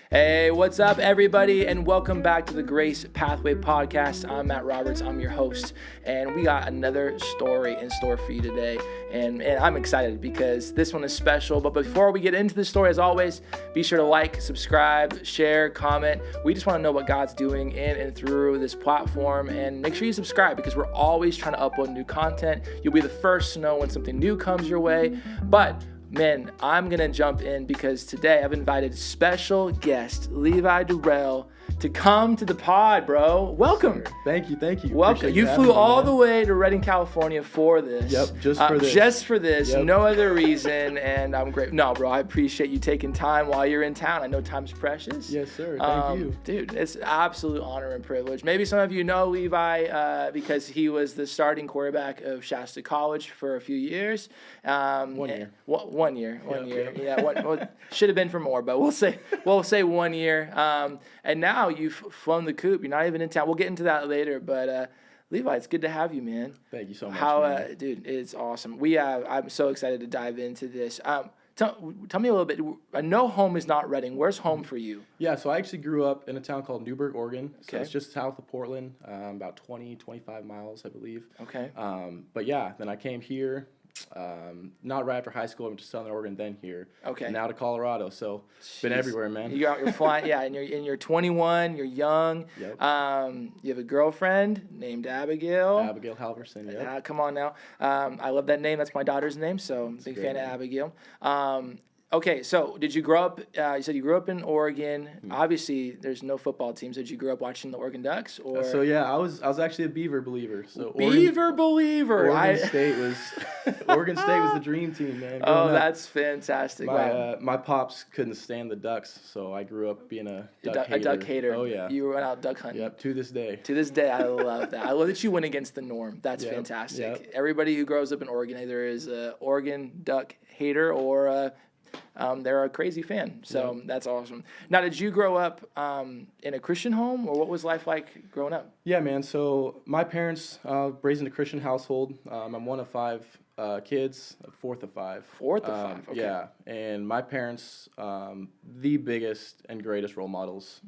Hey, what's up, everybody, and welcome back to the Grace Pathway Podcast. I'm Matt Roberts. I'm your host, and we got another story in store for you today, and I'm excited because this one is special. But before we get into the story, as always, be sure to like, subscribe, share, comment. We just want to know what God's doing in and through this platform, and make sure you subscribe because we're always trying to upload new content. You'll be the first to know when something new comes your way, but man, I'm going to jump in because today I've invited special guest Levi Durrell to come to the pod, bro. Welcome. Sure. Thank you. Welcome. You flew all the way to Redding, California for this. Yep, just for this. Yep. No other reason, and I'm great. No, bro, I appreciate you taking time while you're in town. I know time's precious. Yes, sir. Thank you. Dude, it's an absolute honor and privilege. Maybe some of you know Levi because he was the starting quarterback of Shasta College for a few years. 1 year. One year. Yep. Yeah, should have been for more, but we'll say 1 year. And now you've flown the coop. You're not even in town. We'll get into that later, but Levi, it's good to have you, man. Thank you so much. Dude, it's awesome. I'm so excited to dive into this. Tell me a little bit. I know home is not Redding. Where's home for you? Yeah, so I actually grew up in a town called Newburgh, Oregon. So Okay. it's just south of Portland, about 25 miles, I believe. Okay. But yeah, then I came here, not right after high school. I went to Southern Oregon, then here. Okay. And now to Colorado. So been everywhere, man. You're flying. Yeah, and you're 21. You're young. Yep. You have a girlfriend named Abigail. Abigail Halverson, yep. Come on now. I love that name. That's my daughter's name, so I'm a big fan name. of Abigail. Okay, so did you grow up, you said you grew up in Oregon. Obviously, there's no football teams. Did you grow up watching the Oregon Ducks? Or So yeah, I was actually a Beaver believer. So Beaver believer. Oregon State was the dream team, man. Oh, that's fantastic. Wow. My pops couldn't stand the Ducks, so I grew up being a Duck hater. A Duck hater. Oh yeah. You went out duck hunting. Yep. To this day. To this day, I love that. I love that you went against the norm. That's fantastic. Yep. Everybody who grows up in Oregon either is a Oregon Duck hater or they're a crazy fan. So that's awesome. Now, did you grow up in a Christian home, or what was life like growing up? Yeah, man. So my parents raised in a Christian household. I'm one of 5 kids, fourth of 5. Fourth of 5. Okay. Yeah, and my parents, the biggest and greatest role models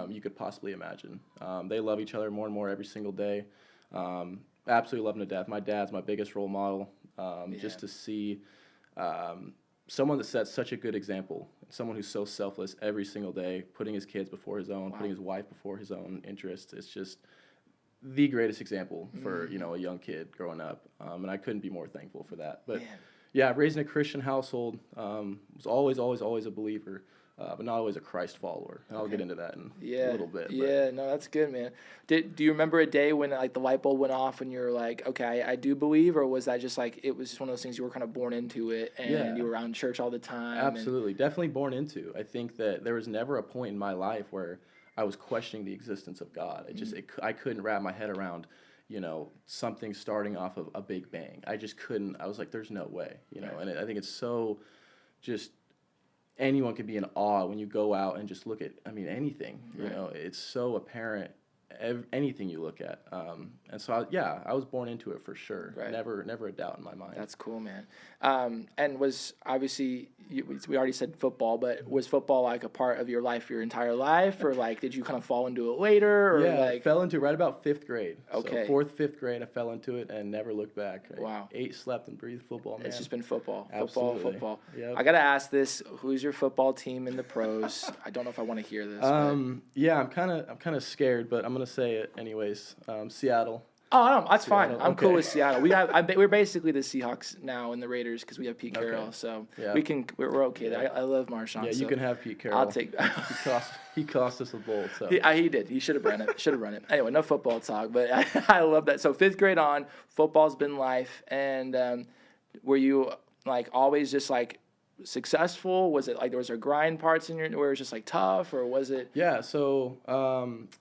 you could possibly imagine. They love each other more and more every single day. Absolutely love them to death. My dad's my biggest role model. Just to see someone that sets such a good example, someone who's so selfless every single day, putting his kids before his own, putting his wife before his own interests. It's just the greatest example for a young kid growing up, and I couldn't be more thankful for that. But yeah, raised in a Christian household, was always a believer, but not always a Christ follower. And I'll get into that in a little bit. Yeah, no, that's good, man. Do you remember a day when like the light bulb went off and you were like, okay, I do believe, or was that just like it was just one of those things you were kind of born into it and you were around church all the time? Absolutely, definitely born into. I think that there was never a point in my life where I was questioning the existence of God. I couldn't wrap my head around, something starting off of a big bang. I just couldn't. I was like, there's no way, And I think it's so just. Anyone can be in awe when you go out and just look at, anything, it's so apparent, anything you look at. And so, I was born into it for sure. Right. Never a doubt in my mind. That's cool, man. And was obviously, we already said football, but was football like a part of your life your entire life? Or like, did you kind of fall into it later? Or I fell into it right about 5th grade. Okay. So 4th, 5th grade, I fell into it and never looked back. Wow. I ate, slept, and breathed football, man. It's just been football. Absolutely. Football. Yep. I got to ask this. Who's your football team in the pros? I don't know if I want to hear this. I'm kind of scared, but I'm going to say it anyways. Seattle. Oh, no, that's Seattle, fine. I'm okay. cool with Seattle. We're basically the Seahawks now and the Raiders because we have Pete Carroll, so we're okay there. I love Marshawn. Yeah, so you can have Pete Carroll. I'll take. he cost us a bowl. So he did. He should have run it. Anyway, no football talk, but I love that. So 5th grade on, football's been life, and were you like always just like successful? Was it like there grind parts in where it was just like tough, or was it? Yeah. So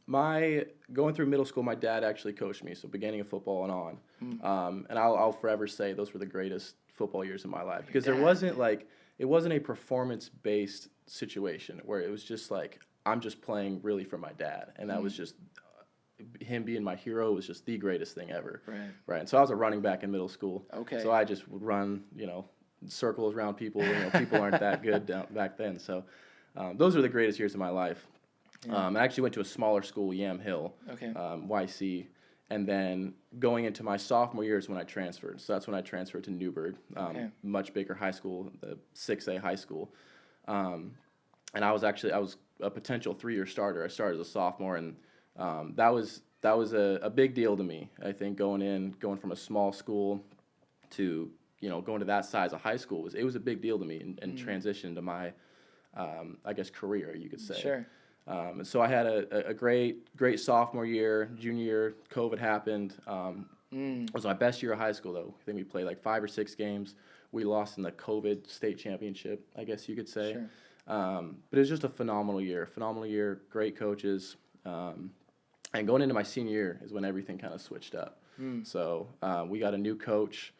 my going through middle school, my dad actually coached me. So beginning of football and on, and I'll forever say those were the greatest football years of my life because it wasn't a performance based situation where it was just like I'm just playing really for my dad, and that was just. Him being my hero was just the greatest thing ever. Right. And so I was a running back in middle school. Okay. So I just would run, circles around people. People aren't that good back then. So those are the greatest years of my life. I actually went to a smaller school, Yam Hill, YC, and then going into my sophomore year is when I transferred. So that's when I transferred to Newburgh, much bigger high school, the 6A high school. And I was a potential 3-year starter. I started as a sophomore, and that was a big deal to me. I think going from a small school to going to that size of high school was a big deal to me, and transition to my I guess career, you could say. Sure. And so I had a great sophomore year. Junior year, COVID happened. It was my best year of high school, though. I think we played like 5 or 6 games. We lost in the COVID state championship, I guess you could say. Sure. But it was just a phenomenal year. Great coaches. And going into my senior year is when everything kind of switched up. So we got a new coach.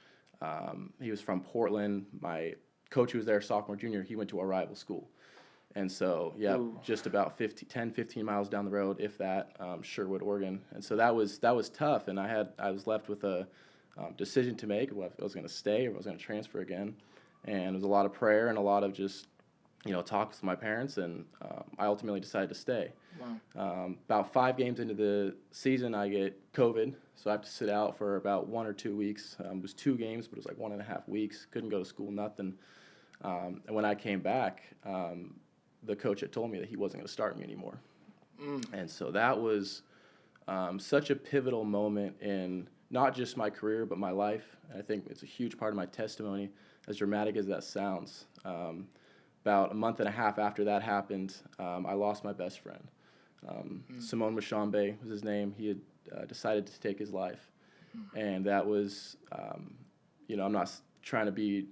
He was from Portland. My coach who was there sophomore, junior, he went to our rival school. And so, just about 10, 15 miles down the road, if that, Sherwood, Oregon. And so that was tough, and I was left with a decision to make, if I was going to stay or if I was going to transfer again. And it was a lot of prayer and a lot of just, talks with my parents, and I ultimately decided to stay. Wow. About 5 games into the season, I get COVID, so I have to sit out for about 1 or 2 weeks. It was 2 games, but it was like 1.5 weeks. Couldn't go to school, nothing. And when I came back, the coach had told me that he wasn't going to start me anymore. And so that was such a pivotal moment in not just my career, but my life. And I think it's a huge part of my testimony, as dramatic as that sounds. About a month and a half after that happened, I lost my best friend. Simone Mashambe was his name. He had decided to take his life. And that was, I'm not trying to be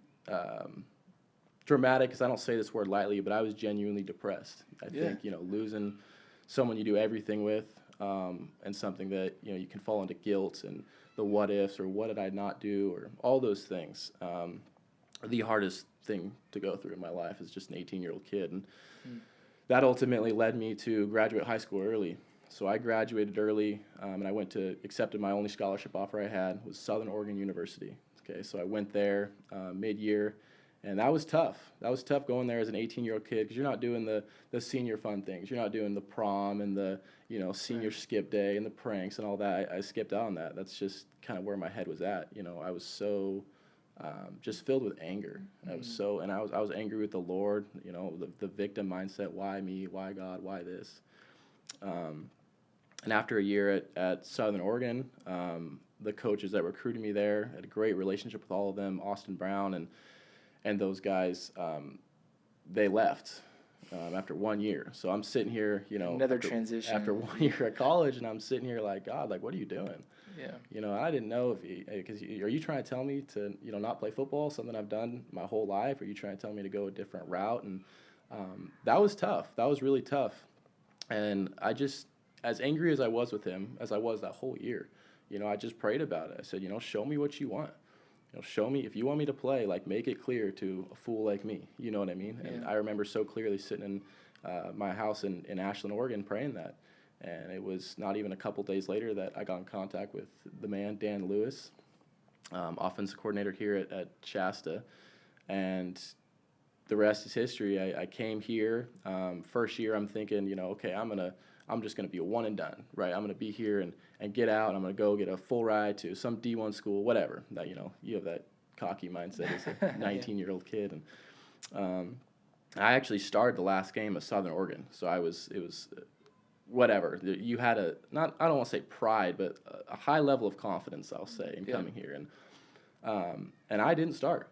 dramatic, because I don't say this word lightly, but I was genuinely depressed. I think, losing someone you do everything with, and something that, you can fall into guilt and the what ifs, or what did I not do, or all those things. The hardest thing to go through in my life as just an 18-year-old kid. And that ultimately led me to graduate high school early. So I graduated early, and I accepted my only scholarship offer I had was Southern Oregon University. Okay, so I went there mid-year. And that was tough. That was tough going there as an 18-year-old kid, because you're not doing the senior fun things. You're not doing the prom and the senior skip day and the pranks and all that. I skipped out on that. That's just kind of where my head was at. I was so just filled with anger. I was angry with the Lord. The victim mindset. Why me? Why God? Why this? And after a year at Southern Oregon, the coaches that recruited me there, had a great relationship with all of them. Austin Brown and those guys, they left after 1 year. So I'm sitting here, Another transition. After 1 year at college, and I'm sitting here like, God, like, what are you doing? Yeah. I didn't know because are you trying to tell me to, not play football, something I've done my whole life? Or are you trying to tell me to go a different route? And that was tough. That was really tough. And I just, as angry as I was with him, as I was that whole year, I just prayed about it. I said, show me what you want. Show me, if you want me to play, like, make it clear to a fool like me. You know what I mean? Yeah. And I remember so clearly sitting in my house in Ashland, Oregon, praying that. And it was not even a couple days later that I got in contact with the man, Dan Lewis, offensive coordinator here at Shasta. And the rest is history. I came here. First year, I'm thinking, okay, I'm just going to be a one and done, right? I'm going to be here and get out, and I'm going to go get a full ride to some D1 school, whatever. That, you have that cocky mindset as a 19-year-old kid. And I actually started the last game of Southern Oregon. So it was whatever. You had I don't want to say pride, but a high level of confidence, I'll say, in coming here. And I didn't start.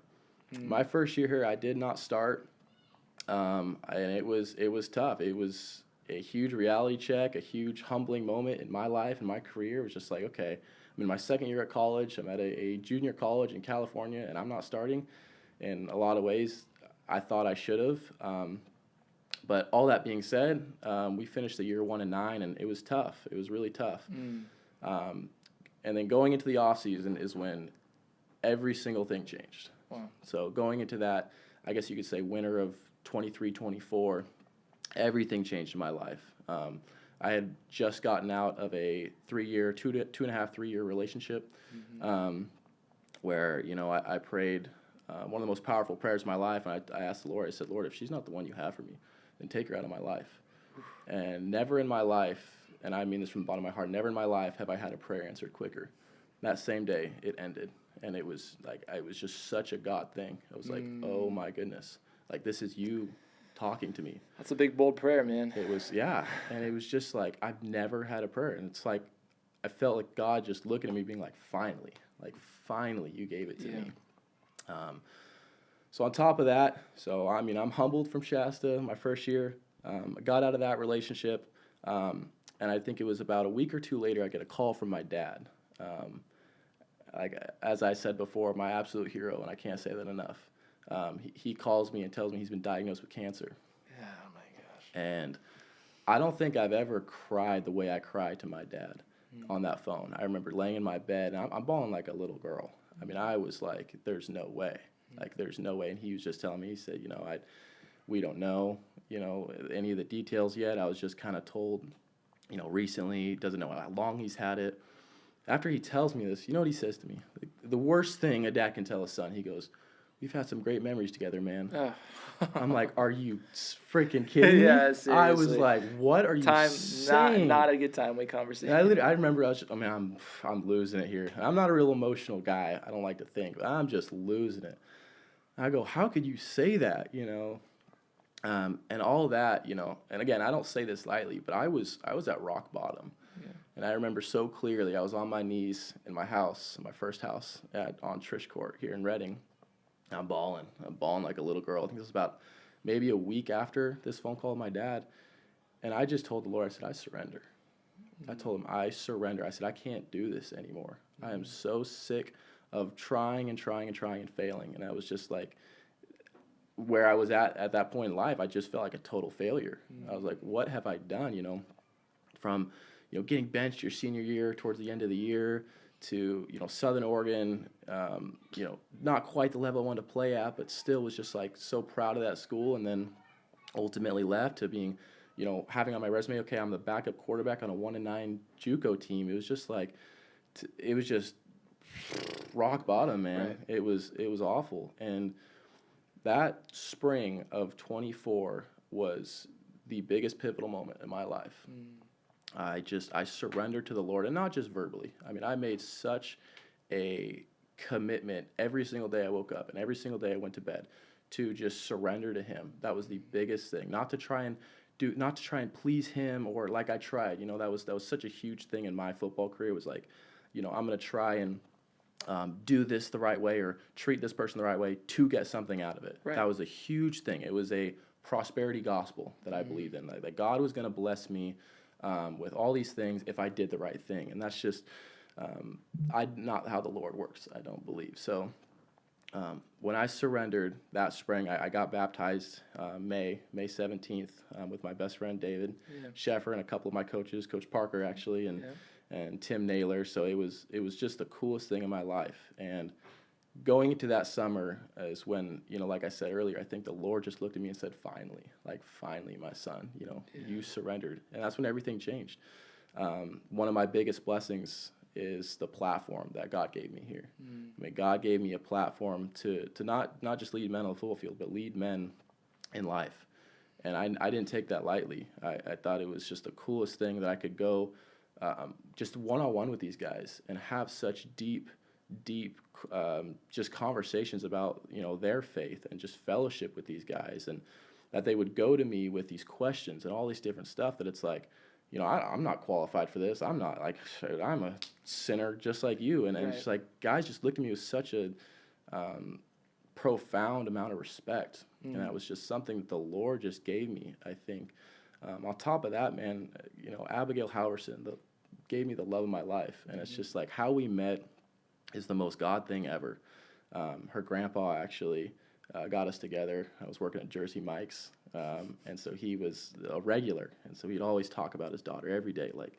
My first year here, I did not start. And it was tough. It was a huge reality check, a huge humbling moment in my life and my career. It was just like, okay, I'm in my second year at college. I'm at a junior college in California, and I'm not starting. In a lot of ways, I thought I should have. But all that being said, we finished the year 1-9, and it was tough. It was really tough. And then going into the offseason is when every single thing changed. Wow. So going into that, I guess you could say winter of 23-24, everything changed in my life. I had just gotten out of a 3-year, 2.5-3-year relationship, where I prayed one of the most powerful prayers of my life, and I asked the Lord. I said, Lord, if she's not the one you have for me, then take her out of my life. And never in my life, and I mean this from the bottom of my heart, never in my life have I had a prayer answered quicker. That same day, it ended. And it was like, it was just such a God thing. I was like, oh my goodness. Like, this is you talking to me. That's a big, bold prayer, man. It was, yeah. And it was just like, I've never had a prayer. And it's like, I felt like God just looking at me being like, finally you gave it to me. So on top of that, so I mean, I'm humbled from Shasta my first year. I got out of that relationship. And I think it was about a week or two later, I get a call from my dad. Like, as I said before, my absolute hero, and I can't say that enough. He calls me and tells me he's been diagnosed with cancer. Yeah, oh my gosh. And I don't think I've ever cried the way I cried to my dad on that phone. I remember laying in my bed, and I'm bawling like a little girl. I mean, I was like, there's no way. Like, there's no way. And he was just telling me, he said, you know, we don't know, you know, any of the details yet. I was just kind of told, you know, recently, doesn't know how long he's had it. After he tells me this, you know what he says to me? Like, the worst thing a dad can tell a son, he goes, we've had some great memories together, man. I'm like, are you freaking kidding me? Yeah, seriously. I was like, what are you saying? Not a good timely conversation. I remember I'm losing it here. I'm not a real emotional guy. I don't like to think, but I'm just losing it. I go, how could you say that, you know? And all that, you know, and again, I don't say this lightly, but I was at rock bottom. Yeah. And I remember so clearly, I was on my knees in my house, my first house on Trish Court here in Reading. I'm bawling like a little girl. I think this was about maybe a week after this phone call with my dad. And I just told the Lord, I said, I surrender. I told him, I surrender. I said, I can't do this anymore. I am so sick of trying and failing. And I was just like, where I was at that point in life, I just felt like a total failure. I was like, what have I done, you know, from, you know, getting benched your senior year towards the end of the year to, you know, Southern Oregon, you know, not quite the level I wanted to play at, but still was just like so proud of that school. And then ultimately left to being, you know, having on my resume, okay, I'm the backup quarterback on a 1-9 JUCO team. It was just like, it was just rock bottom, man. Right. It was awful. And that spring of 24 was the biggest pivotal moment in my life. I surrendered to the Lord, and not just verbally. I mean, I made such a commitment every single day I woke up and every single day I went to bed to just surrender to Him. That was the biggest thing. Not to try and please Him, or like I tried. You know, that was such a huge thing in my football career. It was like, you know, I'm going to try and do this the right way or treat this person the right way to get something out of it. Right. That was a huge thing. It was a prosperity gospel that I believed in, that God was going to bless me with all these things if I did the right thing. And that's just not how the Lord works, I don't believe. So when I surrendered that spring, I got baptized May 17th with my best friend David Sheffer and a couple of my coaches, Coach Parker actually, and Tim Naylor. So it was just the coolest thing in my life. And going into that summer is when, you know, like I said earlier, I think the Lord just looked at me and said, finally, my son, you know, you surrendered. And that's when everything changed. One of my biggest blessings is the platform that God gave me here. I mean, God gave me a platform to not just lead men on the football field, but lead men in life. And I didn't take that lightly. I thought it was just the coolest thing that I could go just one-on-one with these guys and have such deep just conversations about, you know, their faith and just fellowship with these guys, and that they would go to me with these questions and all these different stuff that it's like, you know, I'm not qualified for this. I'm not, like, I'm a sinner just like you. And it's like, guys just looked at me with such a profound amount of respect. And that was just something that the Lord just gave me, I think. On top of that, man, you know, Abigail Halverson gave me the love of my life. And it's just like how we met is the most God thing ever. Her grandpa actually got us together. I was working at Jersey Mike's, and so he was a regular, and so he'd always talk about his daughter every day, like,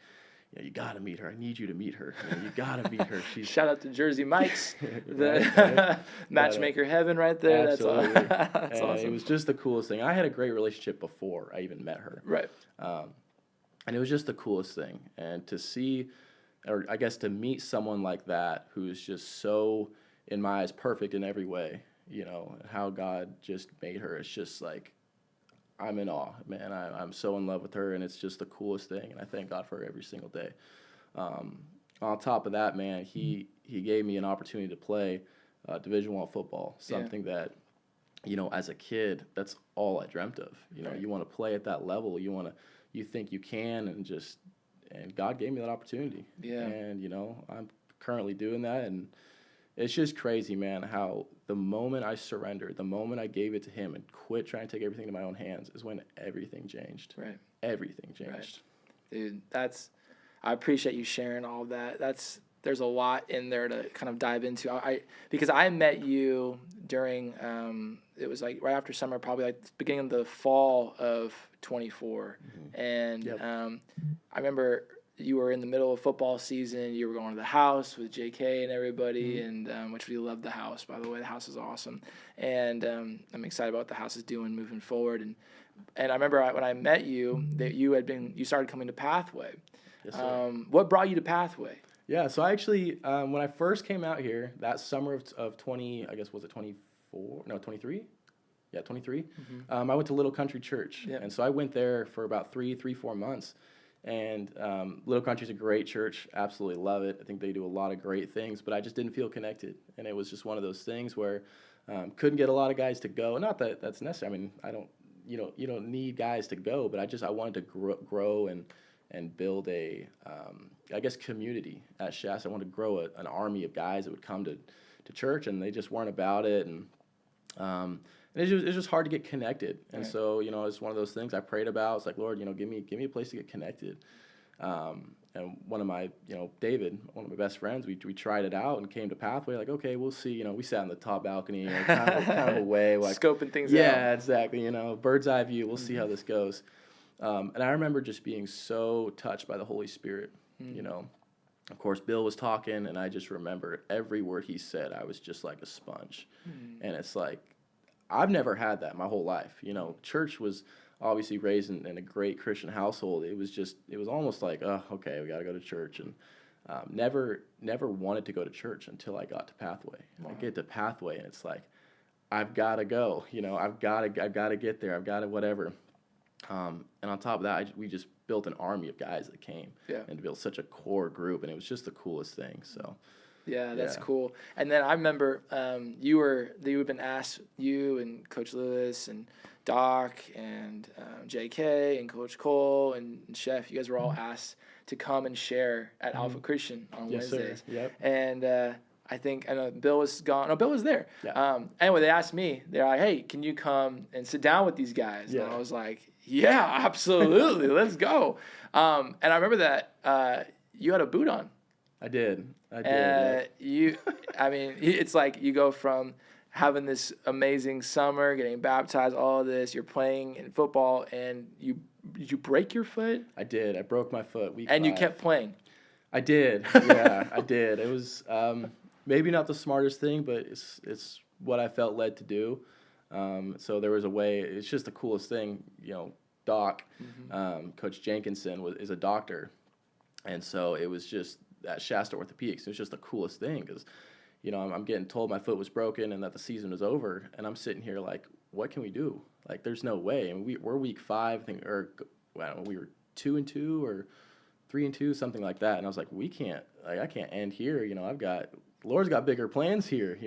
you know, you got to meet her. I need you to meet her. You got to meet her. She's Shout out to Jersey Mike's, the matchmaker heaven right there. Absolutely. That's awesome. It was just the coolest thing. I had a great relationship before I even met her. Right. And it was just the coolest thing. And to see, or I guess to meet someone like that who's just so, in my eyes, perfect in every way, you know, how God just made her. It's just like, I'm in awe, man. I'm so in love with her, and it's just the coolest thing, and I thank God for her every single day. On top of that, man, he gave me an opportunity to play Division I football, something that, as a kid, that's all I dreamt of. You want to play at that level, you think you can, and God gave me that opportunity. Yeah. And I'm currently doing that, and it's just crazy, man, how the moment I surrendered, the moment I gave it to him and quit trying to take everything into my own hands is when everything changed. Right. Everything changed. Right. Dude, I appreciate you sharing all of that. There's a lot in there to kind of dive into. Because I met you during, it was like right after summer, probably like beginning of the fall of 24. Mm-hmm. And I remember you were in the middle of football season. You were going to the house with JK and everybody, mm-hmm. and which we loved the house, by the way. The house is awesome. And I'm excited about what the house is doing moving forward. And I remember when I met you, that you started coming to Pathway. Yes, sir. What brought you to Pathway? Yeah, so I actually, when I first came out here, that summer of 20, I guess, was it 24? No, 23? Yeah, 23. Mm-hmm. I went to Little Country Church. Yep. And so I went there for about 4 months. And Little Country's a great church. Absolutely love it. I think they do a lot of great things, but I just didn't feel connected. And it was just one of those things where couldn't get a lot of guys to go. Not that that's necessary. I mean, you don't need guys to go, but I wanted to grow and build a, I guess, community at Shasta. I wanted to grow an army of guys that would come to church, and they just weren't about it. And it was just hard to get connected. And right. So, it's one of those things I prayed about. It's like, Lord, give me a place to get connected. And one of my, David, one of my best friends, we tried it out and came to Pathway. Like, okay, we'll see. We sat in the top balcony, kind of away, like scoping things out. Yeah, exactly. Bird's eye view. We'll see how this goes. And I remember just being so touched by the Holy Spirit. Of course, Bill was talking, and I just remember every word he said. I was just like a sponge, and it's like, I've never had that my whole life. Church was obviously raised in a great Christian household. It was almost like, oh, okay, we got to go to church, and never wanted to go to church until I got to Pathway. Wow. I get to Pathway, and it's like, I've got to go. I've got to get there. I've got to whatever. And on top of that, we just built an army of guys that came and built such a core group, and it was just the coolest thing. So. Yeah, that's cool. And then I remember you had been asked, you and Coach Lewis and Doc and JK and Coach Cole and Chef, you guys were all asked to come and share at Alpha Christian on Wednesdays. Sir. Yep. And I know Bill was gone. No, Bill was there. Yeah. Anyway, they asked me, they're like, hey, can you come and sit down with these guys? Yeah. And I was like, yeah, absolutely. Let's go. And I remember that you had a boot on. I did. It's like you go from having this amazing summer, getting baptized, all of this, you're playing in football, and did you break your foot? I did. I broke my foot week 5. And you kept playing. I did. Yeah, I did. It was maybe not the smartest thing, but it's what I felt led to do. So there was a way. It's just the coolest thing. Doc, Coach Jenkinson is a doctor, and so it was just at Shasta Orthopedics. It was just the coolest thing because, I'm getting told my foot was broken and that the season was over, and I'm sitting here like, what can we do? Like, there's no way. And we're week 5, I think, or we were 2-2 or 3-2, something like that. And I was like, I can't end here. Lord's got bigger plans here.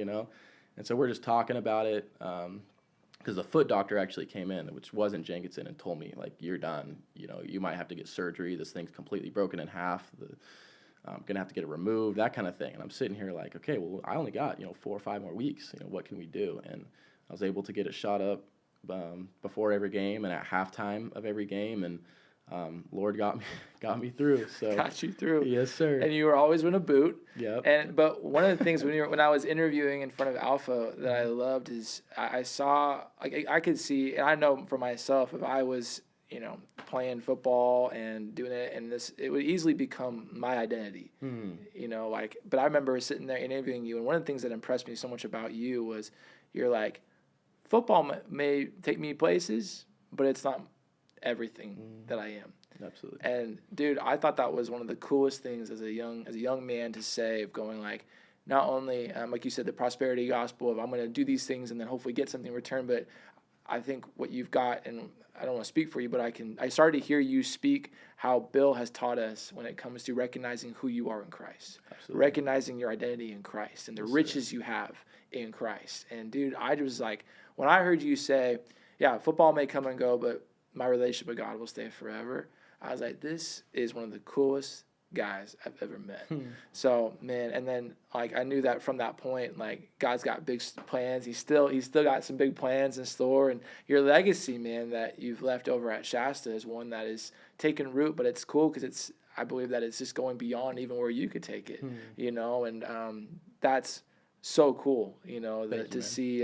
And so we're just talking about it. Because the foot doctor actually came in, which wasn't Jenkinson, and told me, like, you're done. You might have to get surgery. This thing's completely broken in half. I'm going to have to get it removed, that kind of thing. And I'm sitting here like, okay, well, I only got, 4 or 5 more weeks. What can we do? And I was able to get it shot up before every game and at halftime of every game. And Lord got me through. So got you through. Yes, sir. And you were always in a boot. Yep. But one of the things when I was interviewing in front of Alpha that I loved is I saw, like, I could see, and I know for myself, if I was playing football and doing it, and it would easily become my identity. But I remember sitting there interviewing you, and one of the things that impressed me so much about you was you're like, football may take me places, but it's not everything that I am. Absolutely. And dude, I thought that was one of the coolest things as a young man to say, of going like, not only like you said, the prosperity gospel of I'm going to do these things and then hopefully get something in return, but I think what you've got, and I don't want to speak for you, but I started to hear you speak how Bill has taught us when it comes to recognizing who you are in Christ, Absolutely. recognizing your identity in Christ and the riches you have in Christ. And dude, I was like, when I heard you say, yeah, football may come and go, but my relationship with God will stay forever, I was like, this is one of the coolest guys I've ever met. So, man, and then like I knew that from that point, like God's got big plans. He's still got some big plans in store, and your legacy, man, that you've left over at Shasta is one that is taking root. But it's cool because I believe that it's just going beyond even where you could take it, you know, and that's so cool, you know, to see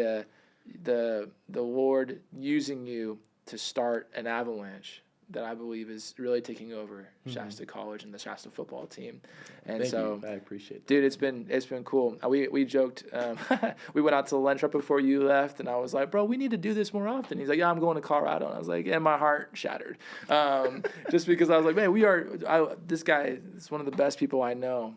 the Lord using you to start an avalanche that I believe is really taking over Shasta College and the Shasta football team. And Thank you. I appreciate that. Dude, it's been cool. We joked, we went out to lunch right before you left, and I was like, bro, we need to do this more often. He's like, yeah, I'm going to Colorado. And I was like, yeah, my heart shattered. Just because I was like, man, this guy is one of the best people I know.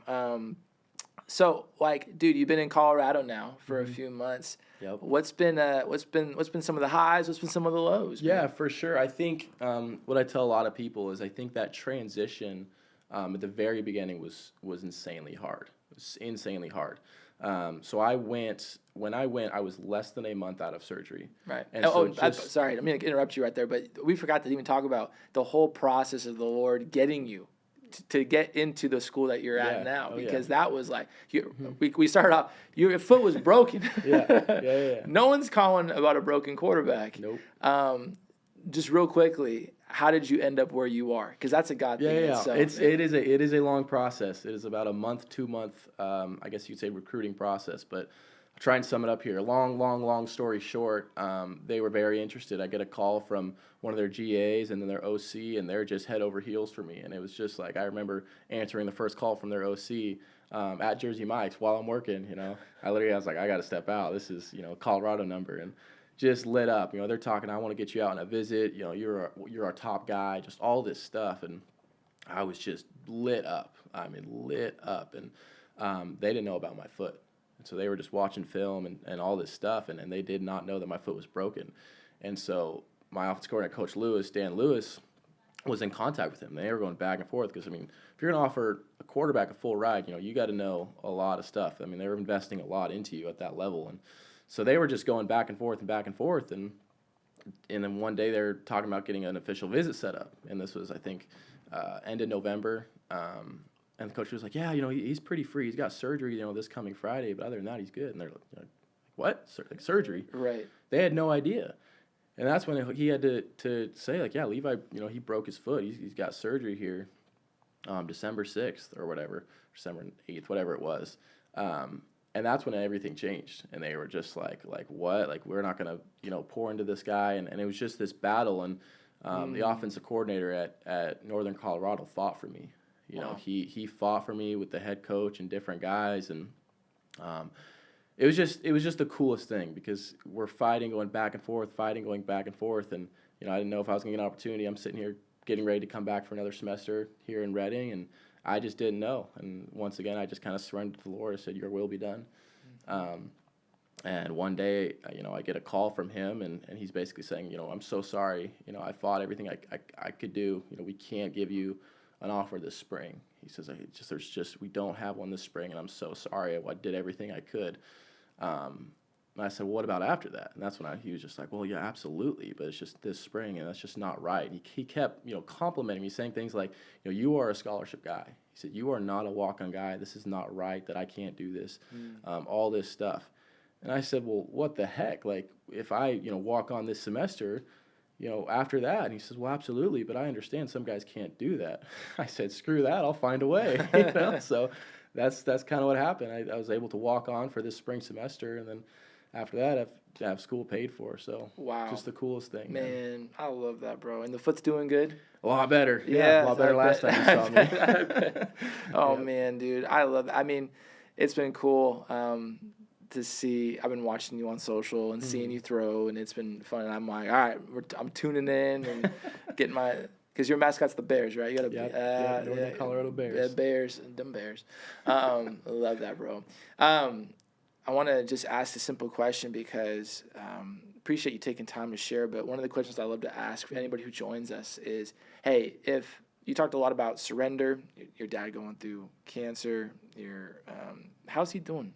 So like, dude, you've been in Colorado now for a few months. Yep. What's been some of the highs? What's been some of the lows? Yeah, man? For sure. I think what I tell a lot of people is I think that transition at the very beginning was insanely hard. It was insanely hard. So when I went, I was less than a month out of surgery. Right. And sorry, I'm going to interrupt you right there, but we forgot to even talk about the whole process of the Lord getting you to get into the school that you're at now, because that was like we started off, your foot was broken. No one's calling about a broken quarterback. Nope. Just real quickly, how did you end up where you are? Because that's a God thing. It is a long process. It is about a month, 2 month, I guess you'd say recruiting process, but I'll try and sum it up here. Long story short, they were very interested. I get a call from one of their GAs and then their OC, and they're just head over heels for me. And it was just like, I remember answering the first call from their OC at Jersey Mike's while I'm working, you know. I was like, I got to step out. This is, you know, Colorado number. And just lit up. You know, they're talking, I want to get you out on a visit. You know, you're our top guy, just all this stuff. And I was just lit up. I mean, lit up. And they didn't know about my foot. So they were just watching film and all this stuff, and they did not know that my foot was broken. And so my offensive coordinator, Coach Lewis, Dan Lewis, was in contact with him. They were going back and forth because, I mean, if you're going to offer a quarterback a full ride, you know, you got to know a lot of stuff. I mean, they were investing a lot into you at that level. And so they were just going back and forth. And then one day they're talking about getting an official visit set up. And this was, I think, end of November. And the coach was like, yeah, you know, he's pretty free. He's got surgery, you know, this coming Friday, but other than that, he's good. And they're like, what? Like surgery? Right. They had no idea. And that's when he had to say, like, yeah, Levi, you know, he broke his foot. He's got surgery here December 6th or whatever, December 8th, whatever it was. And that's when everything changed. And they were just like what? Like, we're not going to, you know, pour into this guy. And it was just this battle. And the offensive coordinator at Northern Colorado fought for me. You know, he fought for me with the head coach and different guys, and it was just the coolest thing because we're fighting, going back and forth, and you know, I didn't know if I was gonna get an opportunity. I'm sitting here getting ready to come back for another semester here in Reading, and I just didn't know. And once again, I just kind of surrendered to the Lord. I said, "Your will be done." And one day, you know, I get a call from him, and he's basically saying, you know, I'm so sorry. You know, I fought everything I could do. You know, we can't give you an offer this spring. He says, we don't have one this spring, and I'm so sorry. I did everything I could. And I said, well, what about after that? And that's when he was just like, well, yeah, absolutely, but it's just this spring, and that's just not right. He kept, you know, complimenting me, saying things like, you know, you are a scholarship guy. He said, you are not a walk-on guy. This is not right, that I can't do this, all this stuff. And I said, well, what the heck? Like, if I, you know, walk on this semester, you know, after that. And he says, well, absolutely, but I understand some guys can't do that. I said, screw that, I'll find a way. You know? So that's kind of what happened. I was able to walk on for this spring semester, and then after that, I have school paid for. So just the coolest thing. Man, I love that, bro. And the foot's doing good? A lot better. Yeah, a lot better last time you saw me. I bet. Oh, man, dude. I love it. I mean, it's been cool. To see, I've been watching you on social and seeing you throw, and it's been fun. And I'm like, all right, I'm tuning in and getting because your mascot's the Bears, right? You got to Northern Colorado Bears. Bears, dumb Bears. I love that, bro. I want to just ask a simple question because appreciate you taking time to share. But one of the questions I love to ask for anybody who joins us is, hey, if you talked a lot about surrender, your dad going through cancer, how's he doing?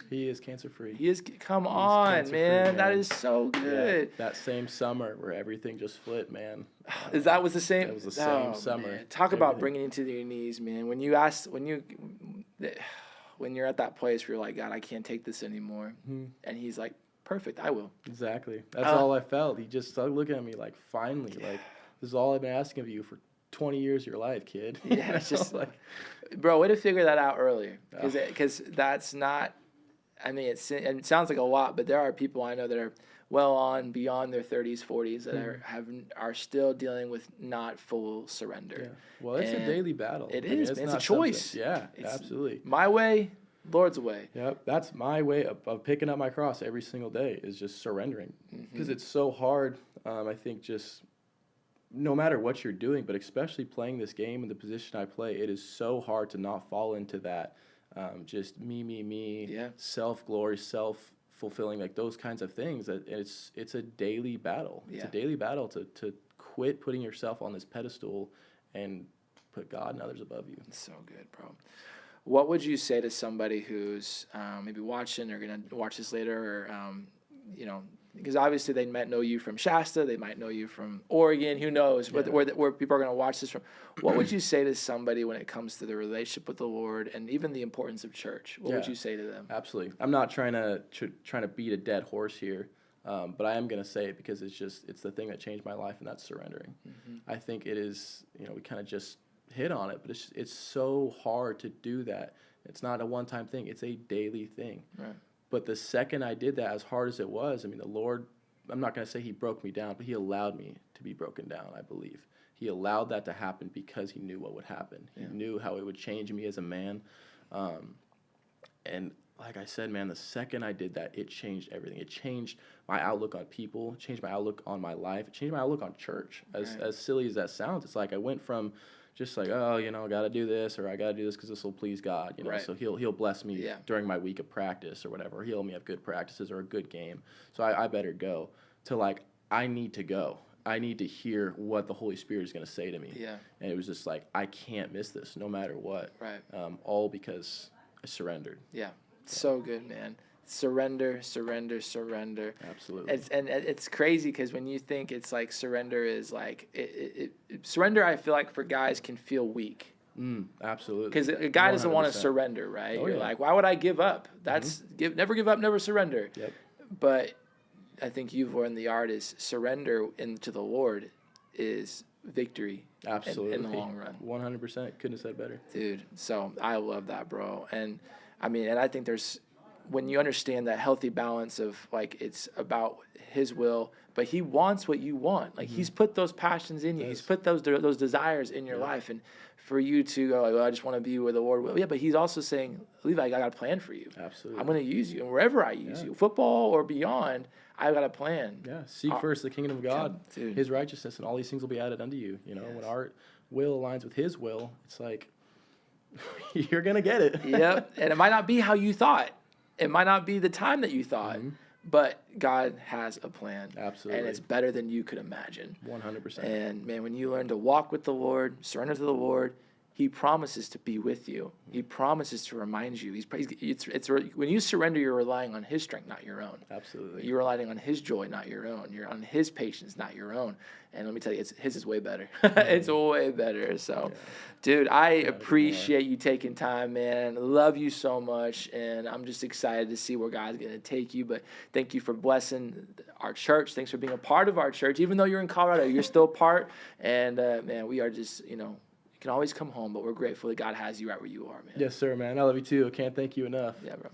He is cancer-free. He is. Come on, man. That is so good. Yeah, that same summer where everything just flipped, man. That was the same? That was the same summer. Man. Talk about bringing you to your knees, man. When you're at that place where you're like, God, I can't take this anymore. Mm-hmm. And he's like, perfect, I will. Exactly. That's all I felt. He just started looking at me like, finally, like, this is all I've been asking of you for 20 years of your life, kid. Yeah, it's just like, bro, way to figure that out earlier. Because that's not, I mean, it sounds like a lot, but there are people I know that are well on beyond their 30s, 40s that are still dealing with not full surrender. Yeah. Well, it's a daily battle. It is. It's a choice. Yeah, absolutely. My way, Lord's way. Yep, that's my way of picking up my cross every single day is just surrendering. Because it's so hard, I think, just no matter what you're doing, but especially playing this game in the position I play, it is so hard to not fall into that just me, self-glory, self-fulfilling, like those kinds of things. It's a daily battle. It's a daily battle to quit putting yourself on this pedestal and put God and others above you. It's so good, bro. What would you say to somebody who's maybe watching or going to watch this later or, because obviously they might know you from Shasta, they might know you from Oregon, who knows where people are going to watch this from. What would you say to somebody when it comes to the relationship with the Lord and even the importance of church? What would you say to them? Absolutely. I'm not trying to beat a dead horse here, but I am going to say it because it's the thing that changed my life, and that's surrendering. Mm-hmm. I think it is, we kind of just hit on it, but it's so hard to do that. It's not a one-time thing. It's a daily thing. Right. But the second I did that, as hard as it was, I mean, the Lord, I'm not going to say he broke me down, but he allowed me to be broken down, I believe. He allowed that to happen because he knew what would happen. He knew how it would change me as a man. And like I said, man, the second I did that, it changed everything. It changed my outlook on people, changed my outlook on my life, it changed my outlook on church. As silly as that sounds, it's like I went from just like, got to do this, or I got to do this because this will please God, So he'll bless me during my week of practice or whatever, or he'll let me have good practices or a good game. So I better go. To like, I need to go. I need to hear what the Holy Spirit is going to say to me. Yeah. And it was just like, I can't miss this no matter what. Right. All because I surrendered. Yeah. So good, man. Surrender. Absolutely. It's crazy because when you think it's like surrender is like surrender, I feel like for guys can feel weak. Absolutely. Because a guy doesn't want to surrender, right? You're like, why would I give up? That's never give up, never surrender. Yep. But I think you've learned the art is surrender into the Lord is victory. Absolutely. In the long run. 100%. Couldn't have said better. Dude, so I love that, bro. And I mean, and I think when you understand that healthy balance of like it's about his will, but he wants what you want. Like he's put those passions in you. He's put those desires in your life, and for you to go like, well, I just want to be where the Lord will. Yeah, but he's also saying, Levi, I got a plan for you. Absolutely. I'm going to use you, and wherever I use you, football or beyond, I got a plan. Yeah. Seek first the kingdom of God, his righteousness, and all these things will be added unto you. When our will aligns with his will, it's like you're gonna get it. Yep. And it might not be how you thought. It might not be the time that you thought, but God has a plan. Absolutely. And it's better than you could imagine. 100%. And, man, when you learn to walk with the Lord, surrender to the Lord, he promises to be with you. He promises to remind you. When you surrender, you're relying on his strength, not your own. Absolutely. You're relying on his joy, not your own. You're on his patience, not your own. And let me tell you, his is way better. It's way better. So, dude, I appreciate you taking time, man. Love you so much. And I'm just excited to see where God's going to take you. But thank you for blessing our church. Thanks for being a part of our church. Even though you're in Colorado, you're still a part. And, man, we are just, can always come home, but we're grateful that God has you right where you are, man. Yes, sir, man. I love you too. I can't thank you enough. Yeah, bro.